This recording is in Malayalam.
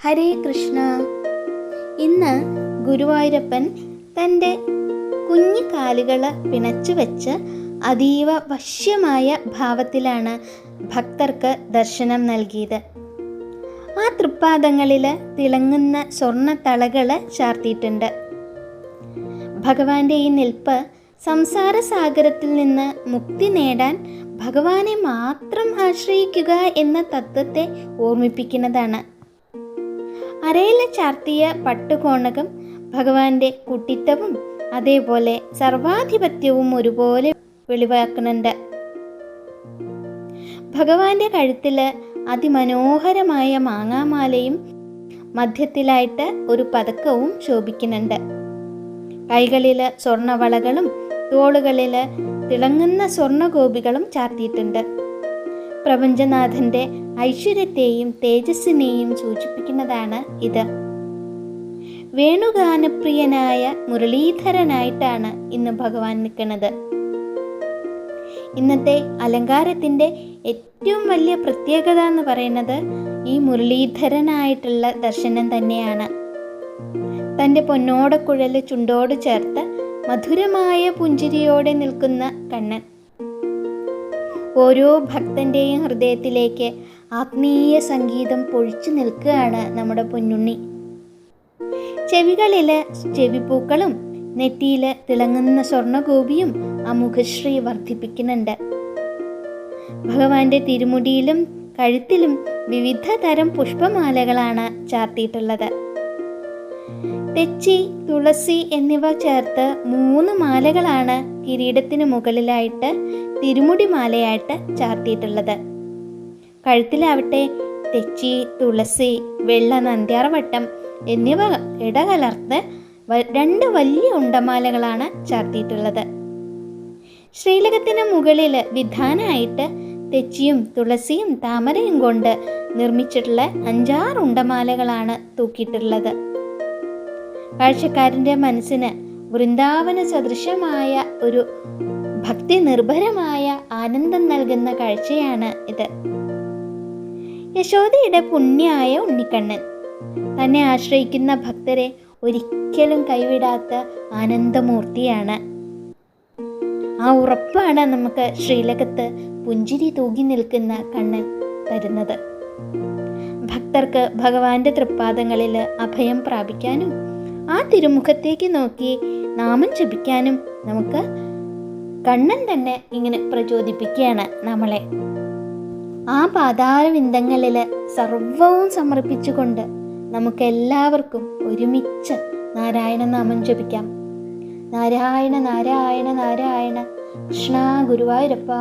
ഹരേ കൃഷ്ണ. ഇന്ന് ഗുരുവായൂരപ്പൻ തൻ്റെ കുഞ്ഞു കാലുകൾ പിണച്ചു വെച്ച് അതീവ വശ്യമായ ഭാവത്തിലാണ് ഭക്തർക്ക് ദർശനം നൽകിയത്. ആ തൃപ്പാദങ്ങളിൽ തിളങ്ങുന്ന സ്വർണ്ണ തളകൾ ചാർത്തിയിട്ടുണ്ട്. ഭഗവാന്റെ ഈ നിൽപ്പ് സംസാര സാഗരത്തിൽ നിന്ന് മുക്തി നേടാൻ ഭഗവാനെ മാത്രം ആശ്രയിക്കുക എന്ന തത്വത്തെ ഓർമ്മിപ്പിക്കുന്നതാണ്. അരയിൽ ചാർത്തിയ പട്ടുകോണകം ഭഗവാന്റെ കുട്ടിത്തവും അതേപോലെ സർവാധിപത്യവും ഒരുപോലെ വെളിവാക്കുന്നുണ്ട്. ഭഗവാന്റെ കഴുത്തിൽ അതിമനോഹരമായ മാങ്ങാമാലയും മധ്യത്തിലായിട്ട് ഒരു പതക്കവും ശോഭിക്കുന്നുണ്ട്. കൈകളിൽ സ്വർണവളകളും തോളുകളിൽ തിളങ്ങുന്ന സ്വർണഗോപികളും ചാർത്തിയിട്ടുണ്ട്. പ്രപഞ്ചനാഥന്റെ ഐശ്വര്യത്തെയും തേജസ്സിനെയും സൂചിപ്പിക്കുന്നതാണ് ഇത്. വേണുഗാനപ്രിയനായ മുരളീധരനായിട്ടാണ് ഇന്ന് ഭഗവാൻ നിൽക്കുന്നത്. ഇന്നത്തെ അലങ്കാരത്തിൻ്റെ ഏറ്റവും വലിയ പ്രത്യേകത എന്ന് പറയുന്നത് ഈ മുരളീധരനായിട്ടുള്ള ദർശനം തന്നെയാണ്. തൻ്റെ പൊന്നോടക്കുഴൽ ചുണ്ടോട് ചേർത്ത് മധുരമായ പുഞ്ചിരിയോടെ നിൽക്കുന്ന കണ്ണൻ ഓരോ ഭക്തൻ്റെയും ഹൃദയത്തിലേക്ക് ആത്മീയ സംഗീതം പൊഴിച്ചു നിൽക്കുകയാണ് നമ്മുടെ പൊന്നുണ്ണി. ചെവികളിൽ ചെവിപ്പൂക്കളും നെറ്റിയിൽ തിളങ്ങുന്ന സ്വർണഗോപിയും ആ മുഖശ്രീ വർദ്ധിപ്പിക്കുന്നുണ്ട്. ഭഗവാന്റെ തിരുമുടിയിലും കഴുത്തിലും വിവിധ തരം പുഷ്പമാലകളാണ് ചാർത്തിയിട്ടുള്ളത്. തെച്ചി, തുളസി എന്നിവ ചേർത്ത് 3 മാലകളാണ് കിരീടത്തിന് മുകളിലായിട്ട് തിരുമുടി മാലയായിട്ട് ചാർത്തിയിട്ടുള്ളത്. കഴുത്തിലാവട്ടെ തെച്ചി, തുളസി, വെള്ള നന്ദ്യാർവട്ടം എന്നിവ ഇടകലർത്ത് 2 വലിയ ഉണ്ടമാലകളാണ് ചാർത്തിയിട്ടുള്ളത്. ശ്രീലകത്തിന് മുകളിൽ വിധാനമായിട്ട് തെച്ചിയും തുളസിയും താമരയും കൊണ്ട് നിർമ്മിച്ചിട്ടുള്ള 5-6 ഉണ്ടമാലകളാണ് തൂക്കിയിട്ടുള്ളത്. കാഴ്ചക്കാരൻ്റെ മനസ്സിന് വൃന്ദാവന സദൃശമായ ഒരു ഭക്തി നിർഭരമായ ആനന്ദം നൽകുന്ന കാഴ്ചയാണ് ഇത്. യശോദയുടെ പുണ്യായ ഉണ്ണിക്കണ്ണൻ തന്നെ ആശ്രയിക്കുന്ന ഭക്തരെ ഒരിക്കലും കൈവിടാത്ത ആനന്ദമൂർത്തിയാണ്. ആ ഉറപ്പാണ് നമുക്ക് ശ്രീലകത്ത് പുഞ്ചിരി തൂകി നിൽക്കുന്ന കണ്ണൻ തരുന്നത്. ഭക്തർക്ക് ഭഗവാന്റെ തൃപ്പാദങ്ങളിൽ അഭയം പ്രാപിക്കാനും ആ തിരുമുഖത്തേക്ക് നോക്കി നാമം ജപിക്കാനും നമുക്ക് കണ്ണൻ തന്നെ ഇങ്ങനെ പ്രചോദിപ്പിക്കുകയാണ് നമ്മളെ. ആ പാതാരവിന്ദങ്ങളിൽ സർവവും സമർപ്പിച്ചുകൊണ്ട് നമുക്കെല്ലാവർക്കും ഒരുമിച്ച് നാരായണ നാമം ജപിക്കാം. നാരായണ നാരായണ നാരായണ, കൃഷ്ണ ഗുരുവായൂരപ്പ.